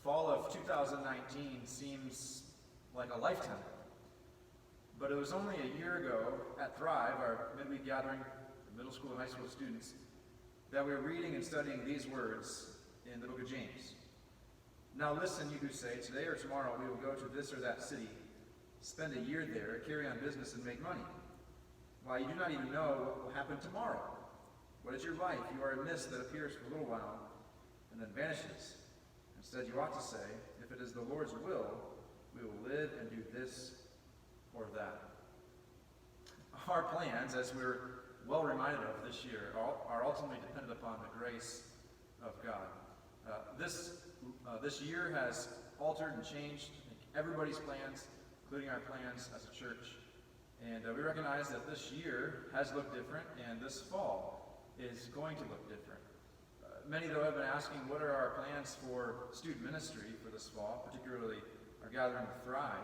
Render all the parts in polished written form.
Fall of 2019 seems like a lifetime ago. But it was only a year ago at Thrive, our midweek gathering for middle school and high school students, that we were reading and studying these words in the book of James. Now listen, you who say, today or tomorrow we will go to this or that city, spend a year there, carry on business, and make money. Why, you do not even know what will happen tomorrow. What is your life? You are a mist that appears for a little while and then vanishes. Instead, you ought to say, if it is the Lord's will, we will live and do this or that. Our plans, as we're well reminded of this year, are ultimately dependent upon the grace of God. This year has altered and changed everybody's plans, including our plans as a church. And we recognize that this year has looked different, and this fall is going to look different. Many, though, have been asking, what are our plans for student ministry for this fall, particularly our gathering of Thrive?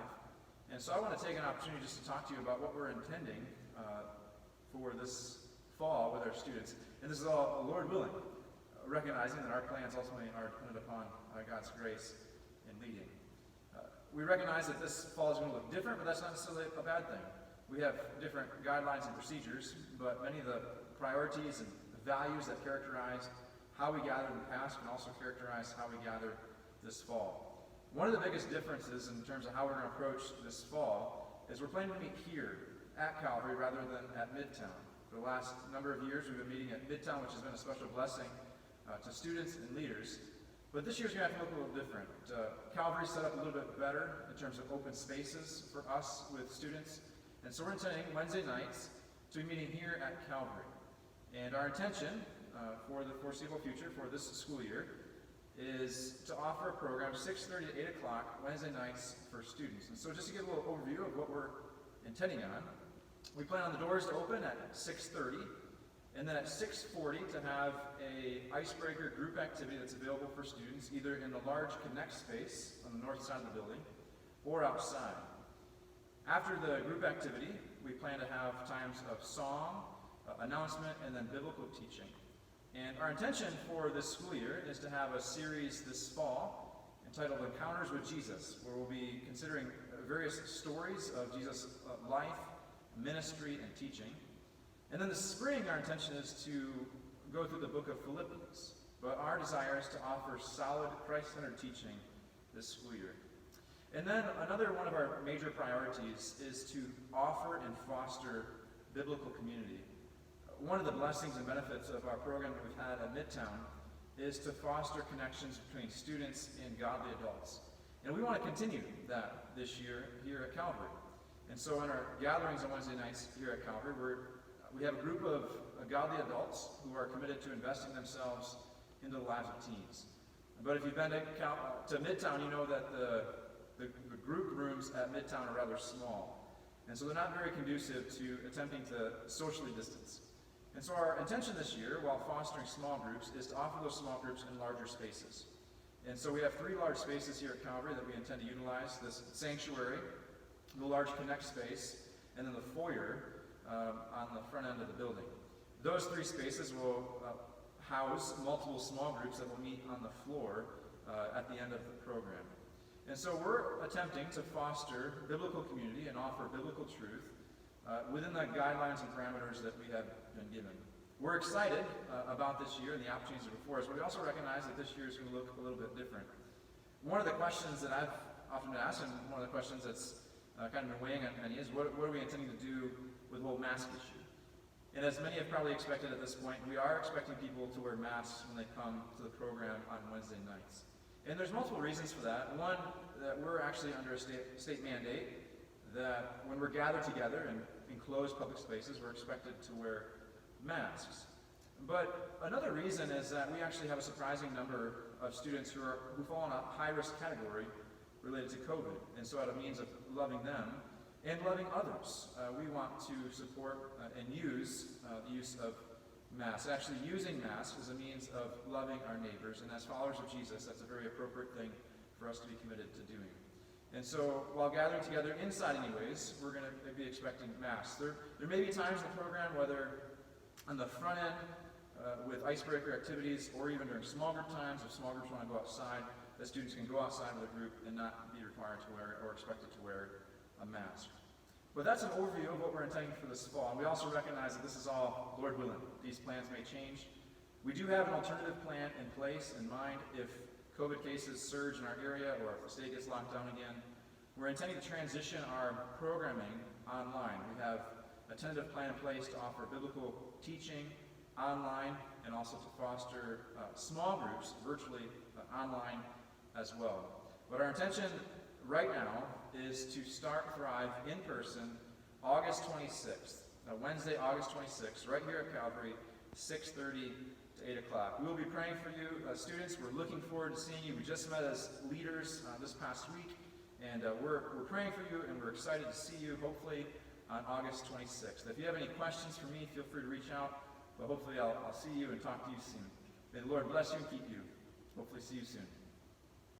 And so I want to take an opportunity just to talk to you about what we're intending for this fall with our students. And this is all Lord willing, recognizing that our plans ultimately are dependent upon God's grace in leading. We recognize that this fall is going to look different, but that's not necessarily a bad thing. We have different guidelines and procedures, but many of the priorities and values that characterized how we gathered in the past can also characterize how we gather this fall. One of the biggest differences in terms of how we're going to approach this fall is we're planning to meet here at Calvary rather than at Midtown. For the last number of years, we've been meeting at Midtown, which has been a special blessing to students and leaders. But this year's going to have to look a little different. Calvary's set up a little bit better in terms of open spaces for us with students. And so we're intending Wednesday nights to be meeting here at Calvary. And our intention for the foreseeable future, for this school year, is to offer a program 6:30 to 8 o'clock Wednesday nights for students. And so just to give a little overview of what we're intending on, we plan on the doors to open at 6:30, and then at 6:40 to have a icebreaker group activity that's available for students, either in the large Connect space on the north side of the building or outside. After the group activity, we plan to have times of song, announcement, and then biblical teaching. And our intention for this school year is to have a series this fall entitled Encounters with Jesus, where we'll be considering various stories of Jesus' life, ministry, and teaching. And then this spring, our intention is to go through the book of Philippians. But our desire is to offer solid, Christ-centered teaching this school year. And then another one of our major priorities is to offer and foster biblical community. One of the blessings and benefits of our program that we've had at Midtown is to foster connections between students and godly adults. And we want to continue that this year here at Calvary. And so in our gatherings on Wednesday nights here at Calvary, we have a group of godly adults who are committed to investing themselves into the lives of teens. But if you've been to Midtown, you know that the group rooms at Midtown are rather small. And so they're not very conducive to attempting to socially distance. And so our intention this year, while fostering small groups, is to offer those small groups in larger spaces. And so we have 3 large spaces here at Calvary that we intend to utilize: this sanctuary, the large Connect space, and then the foyer on the front end of the building. Those 3 spaces will house multiple small groups that will meet on the floor at the end of the program. And so we're attempting to foster biblical community and offer biblical truth within the guidelines and parameters that we have been given. We're excited about this year and the opportunities before us, but we also recognize that this year is going to look a little bit different. One of the questions that I've often been asked, and one of the questions that's kind of been weighing on many, is what are we intending to do with the whole mask issue? And as many have probably expected at this point, we are expecting people to wear masks when they come to the program on Wednesday nights. And there's multiple reasons for that. One, that we're actually under a state mandate that when we're gathered together in enclosed public spaces, we're expected to wear masks. But another reason is that we actually have a surprising number of students who fall in a high-risk category related to COVID. And so out of means of loving them and loving others, we want to support and use the use of masks. Actually, using masks is a means of loving our neighbors, and as followers of Jesus, that's a very appropriate thing for us to be committed to doing. And so, while gathering together inside anyways, we're going to be expecting masks. There may be times in the program, whether on the front end with icebreaker activities or even during small group times, if small groups want to go outside, that students can go outside with a group and not be required to wear or expected to wear a mask. But that's an overview of what we're intending for this fall. And we also recognize that this is all Lord willing. These plans may change. We do have an alternative plan in place in mind if COVID cases surge in our area or if the state gets locked down again. We're intending to transition our programming online. We have a tentative plan in place to offer biblical teaching online and also to foster small groups virtually online as well. But our intention right now is to start Thrive in person August 26th, Wednesday, August 26th, right here at Calvary, 6:30 to 8 o'clock. We will be praying for you, students. We're looking forward to seeing you. We just met as leaders this past week, and we're praying for you, and we're excited to see you, hopefully, on August 26th. If you have any questions for me, feel free to reach out, but hopefully I'll see you and talk to you soon. May the Lord bless you and keep you. Hopefully see you soon.